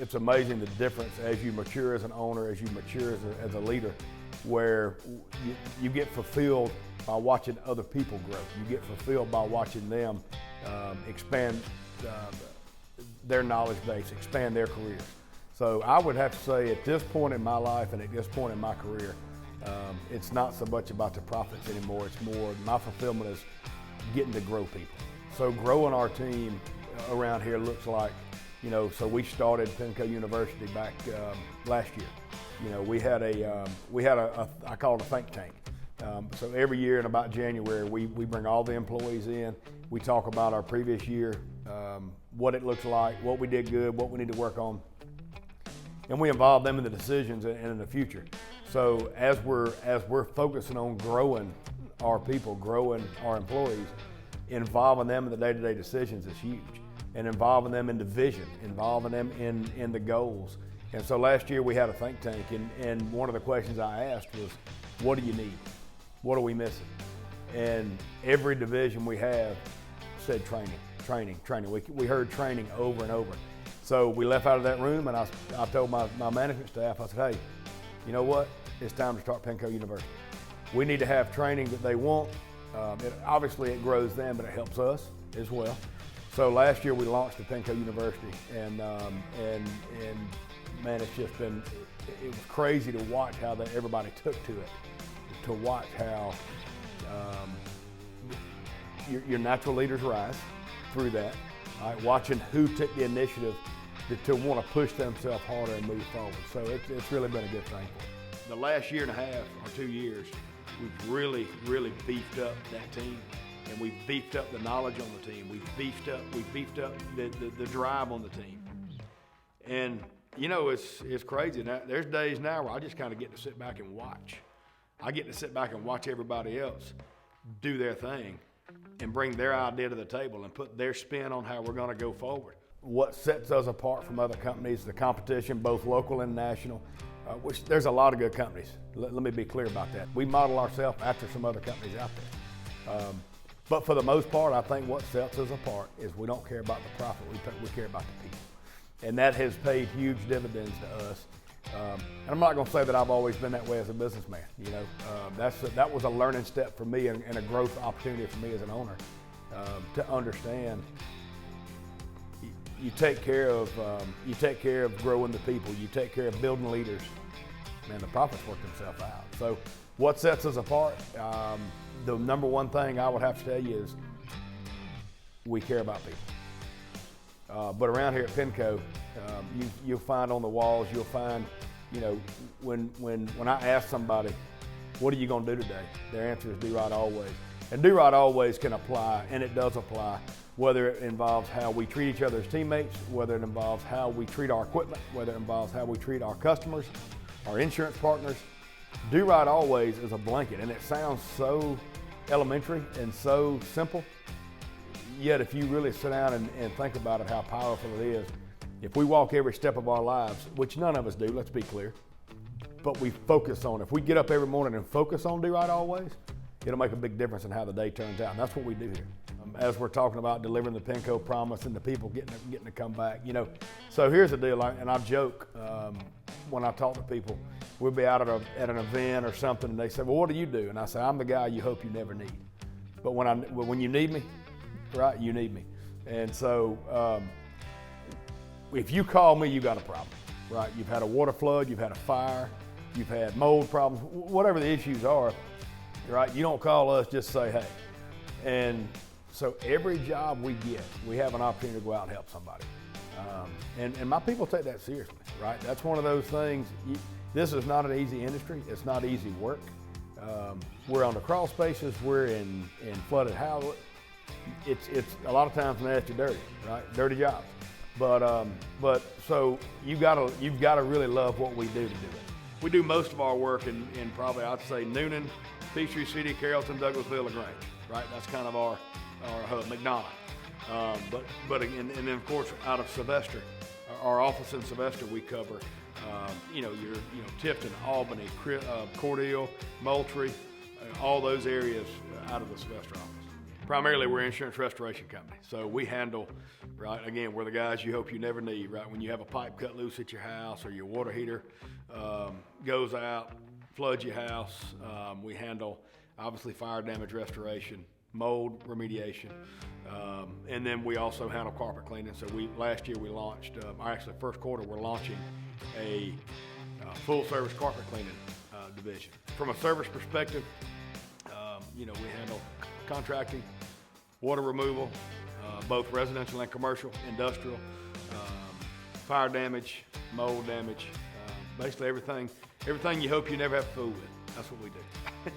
it's amazing the difference as you mature as an owner, as you mature as a leader, where you get fulfilled by watching other people grow. You get fulfilled by watching them expand their knowledge base, expand their careers. So I would have to say at this point in my life and at this point in my career, it's not so much about the profits anymore. It's more, my fulfillment is getting to grow people. So growing our team around here looks like, so we started PENCO University back last year. We had a I call it a think tank. So every year in about January, we bring all the employees in. We talk about our previous year, what it looks like, what we did good, what we need to work on, and we involve them in the decisions and in the future. So as we're focusing on growing our people, growing our employees, involving them in the day-to-day decisions is huge, and involving them in the vision, involving them in the goals. And so last year we had a think tank, and one of the questions I asked was, what do you need? What are we missing? And every division we have said training. We heard training over and over. So we left out of that room, and I told my management staff, I said, hey, you know what? It's time to start PENCO University. We need to have training that they want. Obviously it grows them, but it helps us as well. So last year we launched the PENCO University, and man, it's just been, it was crazy to watch how everybody took to it, to watch how your natural leaders rise through that, right? Watching who took the initiative to want to push themselves harder and move forward. So it's really been a good thing. The last year and a half or 2 years, we've really beefed up that team, and we've beefed up the knowledge on the team. We've beefed up the drive on the team. And it's crazy. Now, there's days now where I just kind of get to sit back and watch. I get to sit back and watch everybody else do their thing and bring their idea to the table and put their spin on how we're going to go forward. What sets us apart from other companies, the competition, both local and national, which there's a lot of good companies. Let me be clear about that. We model ourselves after some other companies out there. But for the most part, I think what sets us apart is we don't care about the profit, we care about the people. And that has paid huge dividends to us. And I'm not going to say that I've always been that way as a businessman. That was a learning step for me and a growth opportunity for me as an owner, to understand. You take care of growing the people. You take care of building leaders. Man, the profits work themselves out. So, what sets us apart? The number one thing I would have to tell you is we care about people. But around here at PENCO, you'll find on the walls, you'll find, when I ask somebody, what are you going to do today? Their answer is do right always. And do right always can apply, and it does apply, whether it involves how we treat each other as teammates, whether it involves how we treat our equipment, whether it involves how we treat our customers, our insurance partners. Do right always is a blanket, and it sounds so elementary and so simple. Yet if you really sit down and think about it, how powerful it is, if we walk every step of our lives, which none of us do, let's be clear, but we focus on, if we get up every morning and focus on do right always, it'll make a big difference in how the day turns out, and that's what we do here. As we're talking about delivering the PENCO Promise and the people getting to come back, So here's the deal, and I joke when I talk to people, we'll be out at an event or something, and they say, well, what do you do? And I say, I'm the guy you hope you never need. But when you need me, right, you need me. And so if you call me, you got a problem, right? You've had a water flood, you've had a fire, you've had mold problems, whatever the issues are, right? You don't call us, just say, hey. And so every job we get, we have an opportunity to go out and help somebody. And my people take that seriously, right? That's one of those things. This is not an easy industry. It's not easy work. We're on the crawl spaces. We're in flooded houses. It's a lot of times nasty, dirty, right? Dirty jobs. But so you've got to really love what we do to do it. We do most of our work in probably, I'd say, Newnan, Peachtree City, Carrollton, Douglasville, LaGrange, right? That's kind of our hub, McDonough. And then of course out of Sylvester, our office in Sylvester, we cover, your Tifton, Albany, Cordele, Moultrie, all those areas out of the Sylvester office. Primarily, we're an insurance restoration company. So we handle, right, again, we're the guys you hope you never need, right? When you have a pipe cut loose at your house or your water heater goes out, floods your house, we handle, obviously, fire damage restoration, mold remediation, and then we also handle carpet cleaning. So last year we launched, actually first quarter, we're launching a full service carpet cleaning division. From a service perspective, we handle contracting, water removal, both residential and commercial, industrial, fire damage, mold damage, basically everything you hope you never have to fool with. That's what we do.